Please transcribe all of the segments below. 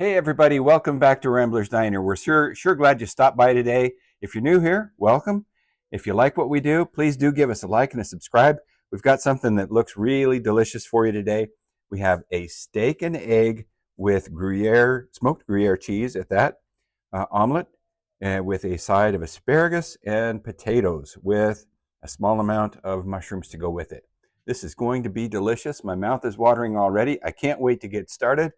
Hey everybody, welcome back to Rambler's Diner. We're sure glad you stopped by today. If you're new here, welcome. If you like what we do, please do give us a like and a subscribe. We've got something that looks really delicious for you today. We have a steak and egg with Gruyere, smoked Gruyere cheese at that, omelet with a side of asparagus and potatoes with a small amount of mushrooms to go with it. This is going to be delicious. My mouth is watering already. I can't wait to get started.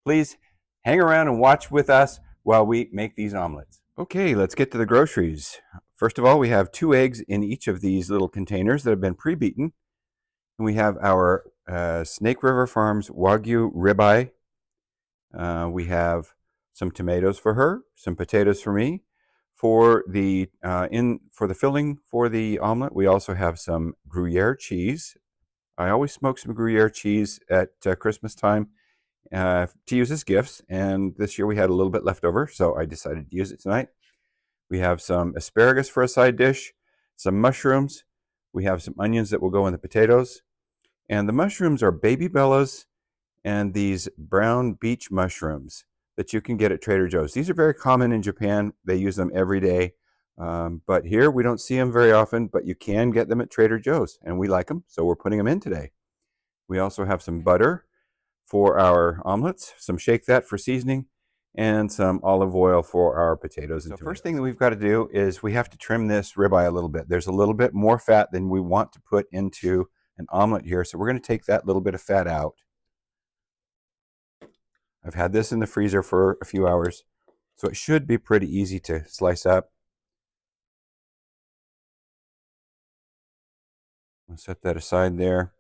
Please hang around and watch with us while we make these omelets. Okay, let's get to the groceries. First of all, we have 2 eggs in each of these little containers that have been pre-beaten. And we have our Snake River Farms Wagyu ribeye. We have some tomatoes for her, some potatoes for me. For the filling for the omelet, we also have some Gruyere cheese. I always smoke some Gruyere cheese at Christmas time to use as gifts, and this year we had a little bit left over, so I decided to use it tonight. We have some asparagus for a side dish, some mushrooms, we have some onions that will go in the potatoes, and the mushrooms are baby bellas and these brown beach mushrooms that you can get at Trader Joe's. These are very common in Japan. They use them every day, but here we don't see them very often, but you can get them at Trader Joe's, and we like them, so we're putting them in today. We also have some butter for our omelets, some shake that for seasoning, and some olive oil for our potatoes. So first thing that we've got to do is we have to trim this ribeye a little bit. There's a little bit more fat than we want to put into an omelet here, so we're going to take that little bit of fat out. I've had this in the freezer for a few hours, so it should be pretty easy to slice up. I'll set that aside there.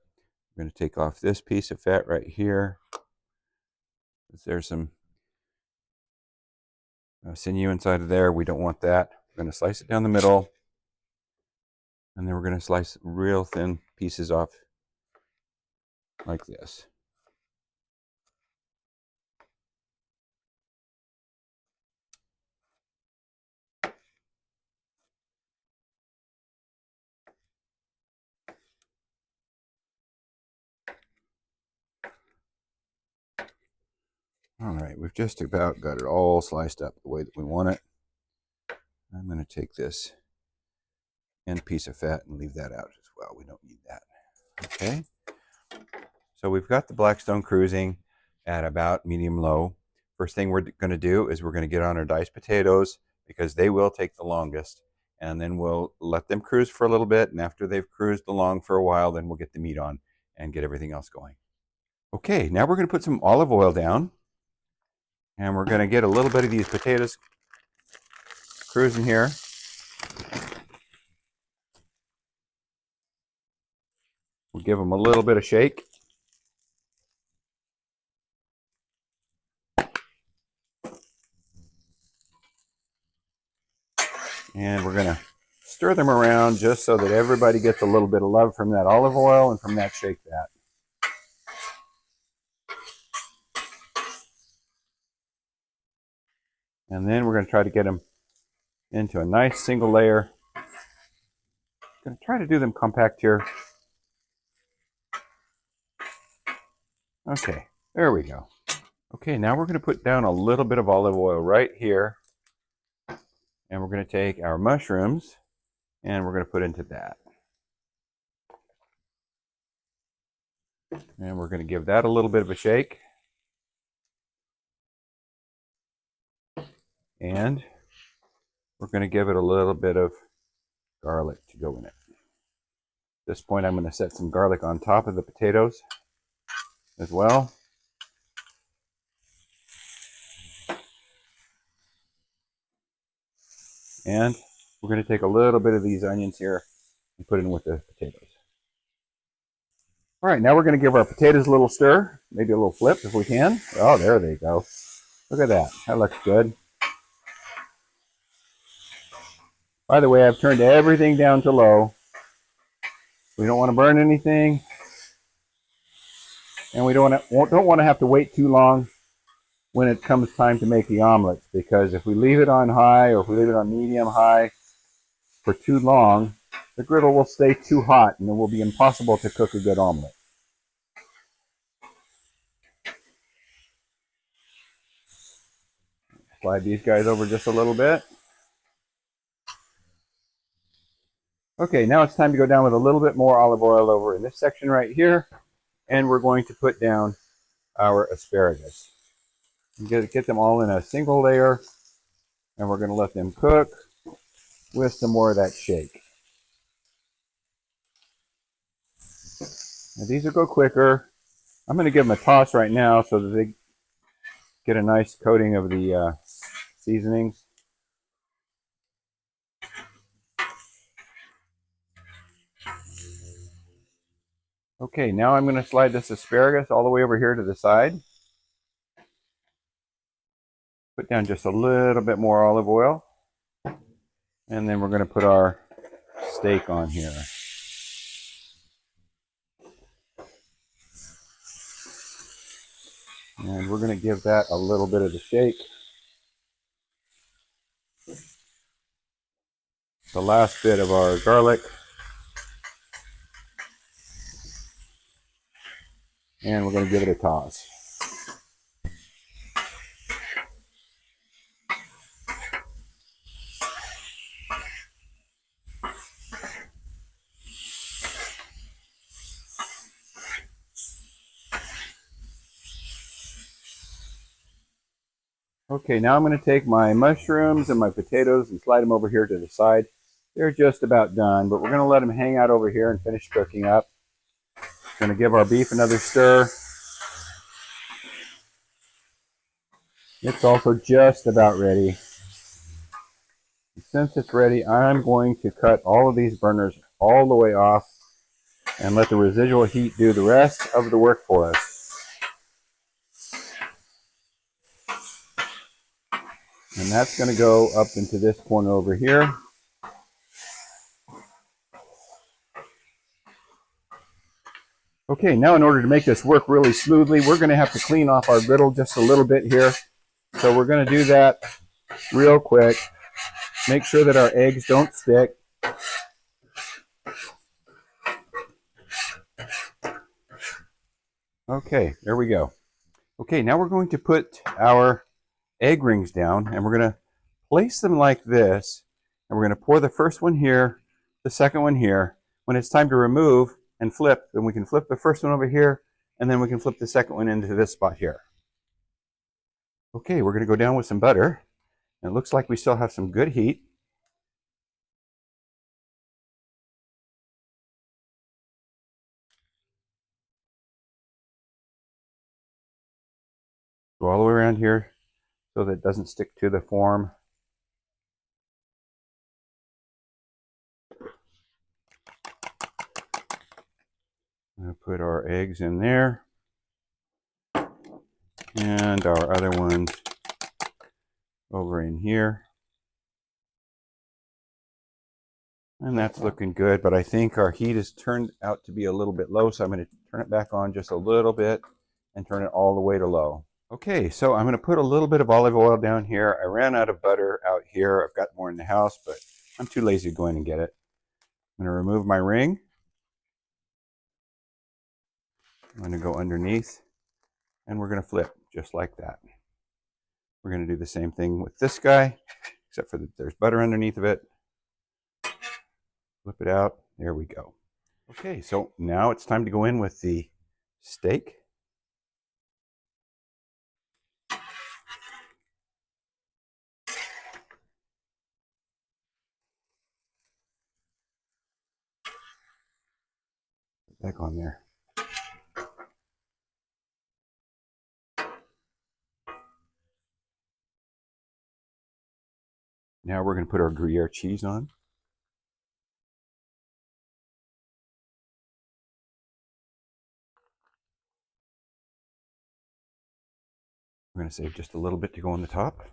I'm going to take off this piece of fat right here. There's some sinew inside of there. We don't want that. We're going to slice it down the middle, and then we're going to slice real thin pieces off like this. All right, we've just about got it all sliced up the way that we want it. I'm going to take this end piece of fat and leave that out as well. We don't need that. Okay, so we've got the Blackstone cruising at about medium-low. First thing we're going to do is we're going to get on our diced potatoes because they will take the longest, and then we'll let them cruise for a little bit, and after they've cruised along for a while, then we'll get the meat on and get everything else going. Okay, now we're going to put some olive oil down, and we're going to get a little bit of these potatoes cruising here. We'll give them a little bit of shake. And we're going to stir them around just so that everybody gets a little bit of love from that olive oil and from that shake that. And then we're going to try to get them into a nice single layer. I'm going to try to do them compact here. Okay, there we go. Okay, now we're going to put down a little bit of olive oil right here. And we're going to take our mushrooms and we're going to put into that. And we're going to give that a little bit of a shake. And we're going to give it a little bit of garlic to go in it. At this point, I'm going to set some garlic on top of the potatoes as well. And we're going to take a little bit of these onions here and put in with the potatoes. All right, now we're going to give our potatoes a little stir, maybe a little flip if we can. Oh, there they go. Look at that. That looks good. By the way, I've turned everything down to low. We don't want to burn anything. And we don't want to have to wait too long when it comes time to make the omelets, because if we leave it on high or if we leave it on medium high for too long, the griddle will stay too hot and it will be impossible to cook a good omelet. Slide these guys over just a little bit. Okay, now it's time to go down with a little bit more olive oil over in this section right here. And we're going to put down our asparagus. Get them all in a single layer. And we're going to let them cook with some more of that shake. Now these will go quicker. I'm going to give them a toss right now so that they get a nice coating of the seasonings. Okay, now I'm going to slide this asparagus all the way over here to the side. Put down just a little bit more olive oil. And then we're going to put our steak on here. And we're going to give that a little bit of the shake. The last bit of our garlic. And we're going to give it a toss. Okay, now I'm going to take my mushrooms and my potatoes and slide them over here to the side. They're just about done, but we're going to let them hang out over here and finish cooking up. Going to give our beef another stir. It's also just about ready. Since it's ready, I'm going to cut all of these burners all the way off and let the residual heat do the rest of the work for us. And that's going to go up into this corner over here. Okay, now in order to make this work really smoothly, we're going to have to clean off our griddle just a little bit here. So we're going to do that real quick. Make sure that our eggs don't stick. Okay, there we go. Okay, now we're going to put our egg rings down and we're going to place them like this. And we're going to pour the first one here, the second one here. When it's time to remove and flip, then we can flip the first one over here and then we can flip the second one into this spot here. Okay, we're going to go down with some butter. And it looks like we still have some good heat. Go all the way around here so that it doesn't stick to the form. I'm going to put our eggs in there. And our other ones over in here. And that's looking good, but I think our heat has turned out to be a little bit low, so I'm going to turn it back on just a little bit and turn it all the way to low. Okay, so I'm going to put a little bit of olive oil down here. I ran out of butter out here. I've got more in the house, but I'm too lazy to go in and get it. I'm going to remove my ring. I'm going to go underneath, and we're going to flip just like that. We're going to do the same thing with this guy, except for that there's butter underneath of it. Flip it out. There we go. Okay, so now it's time to go in with the steak. Back on there. Now we're going to put our Gruyere cheese on. We're going to save just a little bit to go on the top.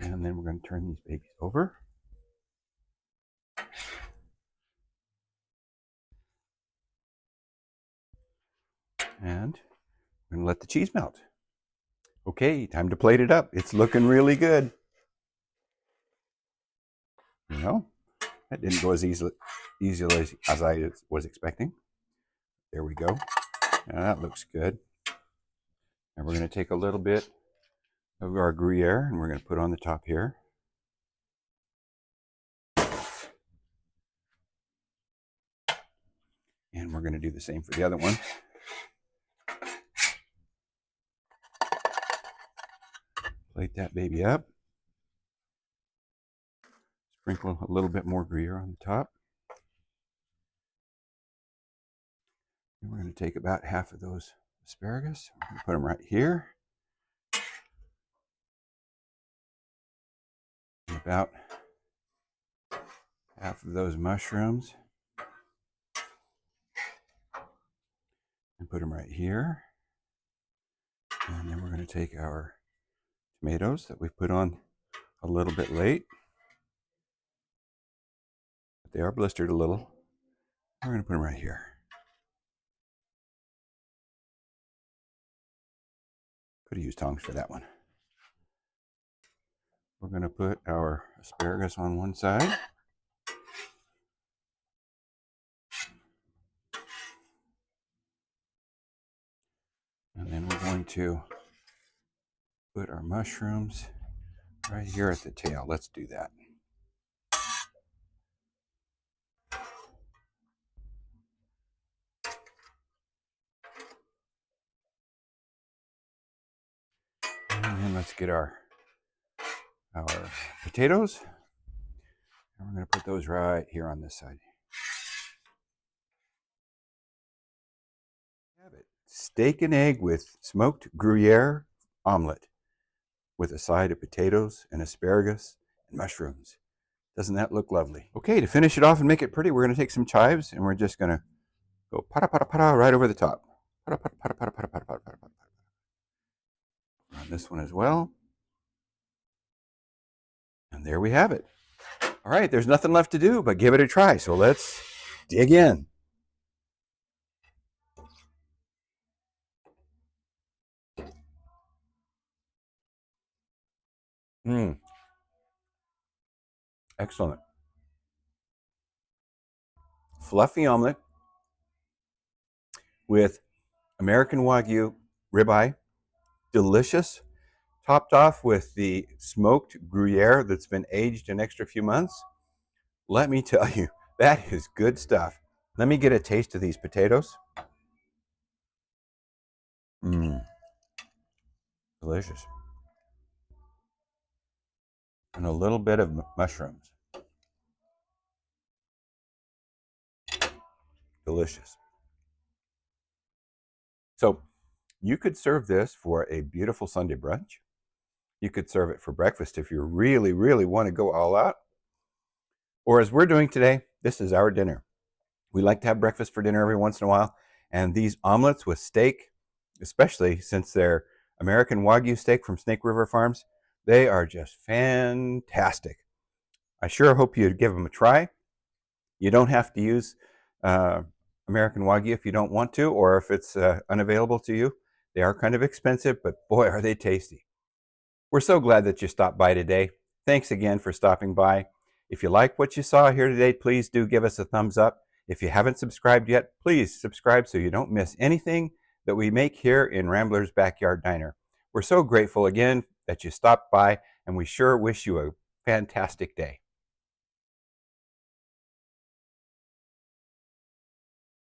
And then we're going to turn these babies over. And we're going to let the cheese melt. Okay, time to plate it up. It's looking really good. You know, that didn't go as easily as I was expecting. There we go. Now that looks good. And we're going to take a little bit of our Gruyere, and we're going to put on the top here. And we're going to do the same for the other one. Plate that baby up. Sprinkle a little bit more Gruyere on the top. And we're going to take about half of those asparagus. We're going to put them right here. And about half of those mushrooms. And put them right here. And then we're going to take our tomatoes that we put on a little bit late. But they are blistered a little. We're going to put them right here. Could have used tongs for that one. We're going to put our asparagus on one side. And then we're going to put our mushrooms right here at the tail. Let's do that. And then let's get our potatoes. And we're going to put those right here on this side. Have it. Steak and egg with smoked Gruyere omelette with a side of potatoes and asparagus and mushrooms. Doesn't that look lovely? Okay, to finish it off and make it pretty, we're going to take some chives and we're just going to go pata pata pata right over the top. Pata pata pata pata pata pata pata pata pata. On this one as well. And there we have it. All right, there's nothing left to do but give it a try. So let's dig in. Excellent. Fluffy omelet with American Wagyu ribeye. Delicious. Topped off with the smoked Gruyere that's been aged an extra few months. Let me tell you, that is good stuff. Let me get a taste of these potatoes. Delicious. And a little bit of mushrooms. Delicious. So you could serve this for a beautiful Sunday brunch. You could serve it for breakfast if you really, really want to go all out. Or as we're doing today, this is our dinner. We like to have breakfast for dinner every once in a while. And these omelets with steak, especially since they're American Wagyu steak from Snake River Farms, they are just fantastic. I sure hope you'd give them a try. You don't have to use American Wagyu if you don't want to, or if it's unavailable to you. They are kind of expensive, but boy, are they tasty. We're so glad that you stopped by today. Thanks again for stopping by. If you like what you saw here today, please do give us a thumbs up. If you haven't subscribed yet, please subscribe so you don't miss anything that we make here in Rambler's Backyard Diner. We're so grateful again that you stopped by, and we sure wish you a fantastic day.